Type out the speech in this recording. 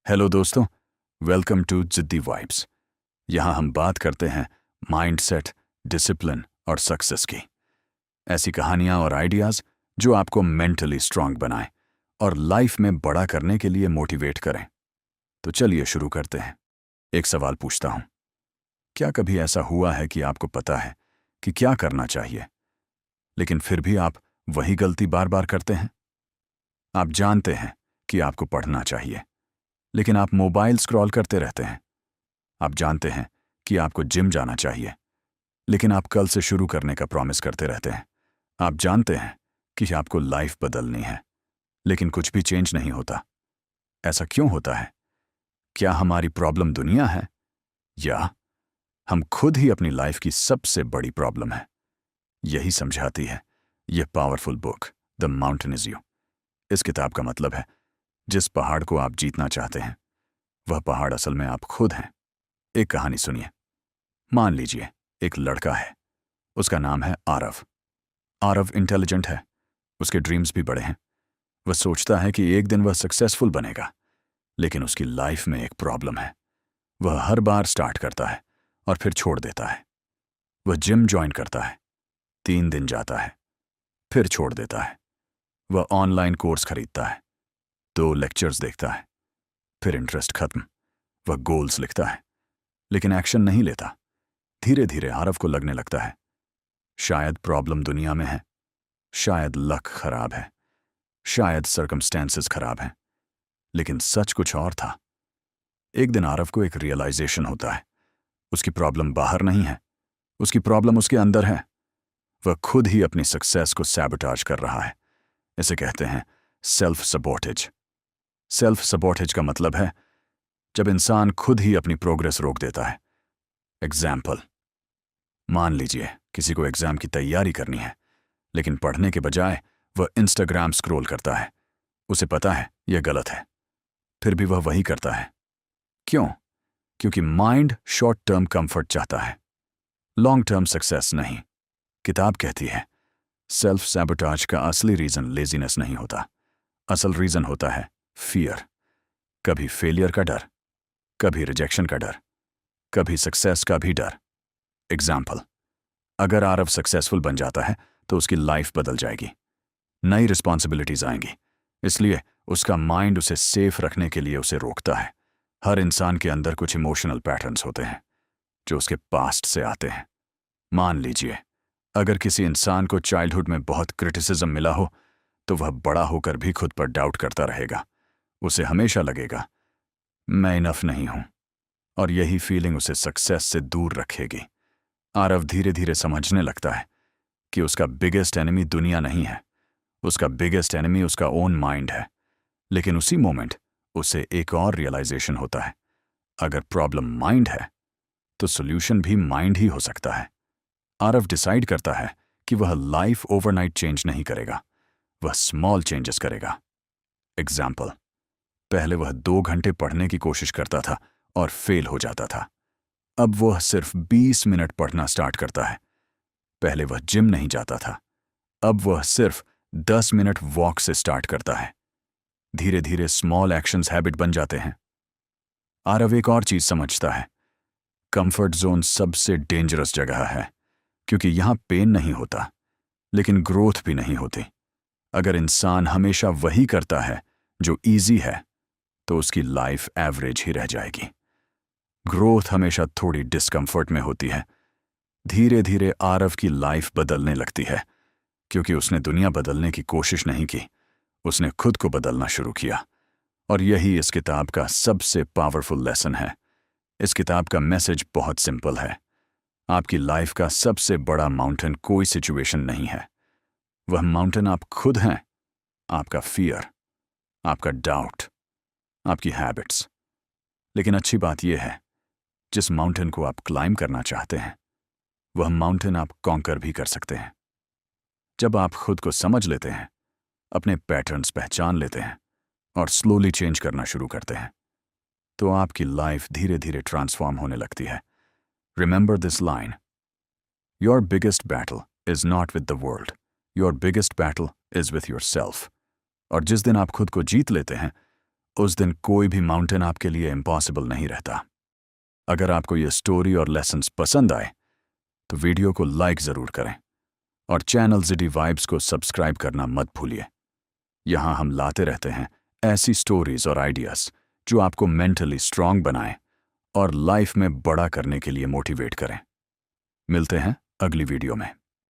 Hello दोस्तों, welcome to जिद्दी vibes. यहाँ हम बात करते हैं माइंडसेट, डिसिप्लिन और सक्सेस की। ऐसी कहानियाँ और आइडियाज़ जो आपको मेंटली स्ट्रांग बनाएं और लाइफ में बड़ा करने के लिए मोटिवेट करें। तो चलिए शुरू करते हैं। एक सवाल पूछता हूँ, क्या कभी ऐसा हुआ है कि आपको पता है कि क्या करना चाहिए, लेकिन फिर भी आप वही गलती बार बार करते हैं? आप जानते हैं कि आपको पढ़ना चाहिए, लेकिन आप मोबाइल स्क्रॉल करते रहते हैं। आप जानते हैं कि आपको जिम जाना चाहिए, लेकिन आप कल से शुरू करने का प्रॉमिस करते रहते हैं। आप जानते हैं कि आपको लाइफ बदलनी है, लेकिन कुछ भी चेंज नहीं होता। ऐसा क्यों होता है? क्या हमारी प्रॉब्लम दुनिया है, या हम खुद ही अपनी लाइफ की सबसे बड़ी प्रॉब्लम है? यही समझाती है यह powerful book, the mountain is you. इस किताब का मतलब है, जिस पहाड़ को आप जीतना चाहते हैं, वह पहाड़ असल में आप खुद हैं। एक कहानी सुनिए। मान लीजिए एक लड़का है, उसका नाम है आरव। आरव इंटेलिजेंट है, उसके ड्रीम्स भी बड़े हैं। वह सोचता है कि एक दिन वह सक्सेसफुल बनेगा, लेकिन उसकी लाइफ में एक प्रॉब्लम है। वह हर बार स्टार्ट करता है और फिर छोड़ देता है। वह जिम ज्वाइन करता है, 3 दिन जाता है, फिर छोड़ देता है। वह ऑनलाइन कोर्स खरीदता है, 2 लेक्चर्स देखता है, फिर इंटरेस्ट खत्म। वह गोल्स लिखता है, लेकिन एक्शन नहीं लेता। धीरे धीरे आरव को लगने लगता है, शायद प्रॉब्लम दुनिया में है, शायद लक खराब है, शायद सर्कमस्टेंसेस खराब हैं। लेकिन सच कुछ और था। एक दिन आरव को एक रियलाइजेशन होता है, उसकी प्रॉब्लम बाहर नहीं है, उसकी प्रॉब्लम उसके अंदर है। वह खुद ही अपनी सक्सेस को सैबोटाज कर रहा है। इसे कहते हैं सेल्फ सबोटेज। सेल्फ सबोटेज का मतलब है जब इंसान खुद ही अपनी प्रोग्रेस रोक देता है। एग्जाम्पल, मान लीजिए किसी को एग्जाम की तैयारी करनी है, लेकिन पढ़ने के बजाय वह इंस्टाग्राम स्क्रॉल करता है। उसे पता है यह गलत है, फिर भी वह वही करता है। क्यों? क्योंकि माइंड शॉर्ट टर्म कंफर्ट चाहता है, लॉन्ग टर्म सक्सेस नहीं। किताब कहती है सेल्फ सैबोटाज का असली रीजन लेजीनेस नहीं होता, असल रीजन होता है फियर। कभी फेलियर का डर, कभी रिजेक्शन का डर, कभी सक्सेस का भी डर। एग्जाम्पल, अगर आरव सक्सेसफुल बन जाता है तो उसकी लाइफ बदल जाएगी, नई रिस्पॉन्सिबिलिटीज आएंगी, इसलिए उसका माइंड उसे सेफ रखने के लिए उसे रोकता है। हर इंसान के अंदर कुछ इमोशनल पैटर्न्स होते हैं जो उसके पास्ट से आते हैं। मान लीजिए अगर किसी इंसान को चाइल्डहुड में बहुत क्रिटिसिज्म मिला हो, तो वह बड़ा होकर भी खुद पर डाउट करता रहेगा। उसे हमेशा लगेगा मैं इनफ नहीं हूं, और यही फीलिंग उसे सक्सेस से दूर रखेगी। आरव धीरे धीरे समझने लगता है कि उसका बिगेस्ट एनिमी दुनिया नहीं है, उसका बिगेस्ट एनिमी उसका ओन माइंड है। लेकिन उसी मोमेंट उसे एक और रियलाइजेशन होता है, अगर प्रॉब्लम माइंड है तो सोल्यूशन भी माइंड ही हो सकता है। आरव डिसाइड करता है कि वह लाइफ ओवरनाइट चेंज नहीं करेगा, वह स्मॉल चेंजेस करेगा। एग्जाम्पल, पहले वह 2 घंटे पढ़ने की कोशिश करता था और फेल हो जाता था। अब वह सिर्फ 20 मिनट पढ़ना स्टार्ट करता है। पहले वह जिम नहीं जाता था, अब वह सिर्फ 10 मिनट वॉक से स्टार्ट करता है। धीरे धीरे स्मॉल एक्शंस हैबिट बन जाते हैं। आरव एक और चीज समझता है, कंफर्ट जोन सबसे डेंजरस जगह है, क्योंकि यहां पेन नहीं होता, लेकिन ग्रोथ भी नहीं होती। अगर इंसान हमेशा वही करता है जो इजी है, तो उसकी लाइफ एवरेज ही रह जाएगी। ग्रोथ हमेशा थोड़ी डिस्कंफर्ट में होती है। धीरे धीरे आरव की लाइफ बदलने लगती है, क्योंकि उसने दुनिया बदलने की कोशिश नहीं की, उसने खुद को बदलना शुरू किया। और यही इस किताब का सबसे पावरफुल लेसन है। इस किताब का मैसेज बहुत सिंपल है, आपकी लाइफ का सबसे बड़ा माउंटेन कोई सिचुएशन नहीं है, वह माउंटेन आप खुद हैं। आपका फियर, आपका डाउट, आपकी हैबिट्स। लेकिन अच्छी बात यह है, जिस माउंटेन को आप क्लाइंब करना चाहते हैं, वह माउंटेन आप कॉन्कर भी कर सकते हैं। जब आप खुद को समझ लेते हैं, अपने पैटर्न्स पहचान लेते हैं और स्लोली चेंज करना शुरू करते हैं, तो आपकी लाइफ धीरे धीरे ट्रांसफॉर्म होने लगती है। Remember this line, your biggest battle is not with the world, your biggest battle is with your self. और जिस दिन आप खुद को जीत लेते हैं, उस दिन कोई भी माउंटेन आपके लिए इम्पॉसिबल नहीं रहता। अगर आपको ये स्टोरी और लेसन्स पसंद आए तो वीडियो को लाइक ज़रूर करें और चैनल ज़िडी वाइब्स को सब्सक्राइब करना मत भूलिए। यहाँ हम लाते रहते हैं ऐसी स्टोरीज और आइडियाज़ जो आपको मेंटली स्ट्रांग बनाएं और लाइफ में बड़ा करने के लिए मोटिवेट करें। मिलते हैं अगली वीडियो में।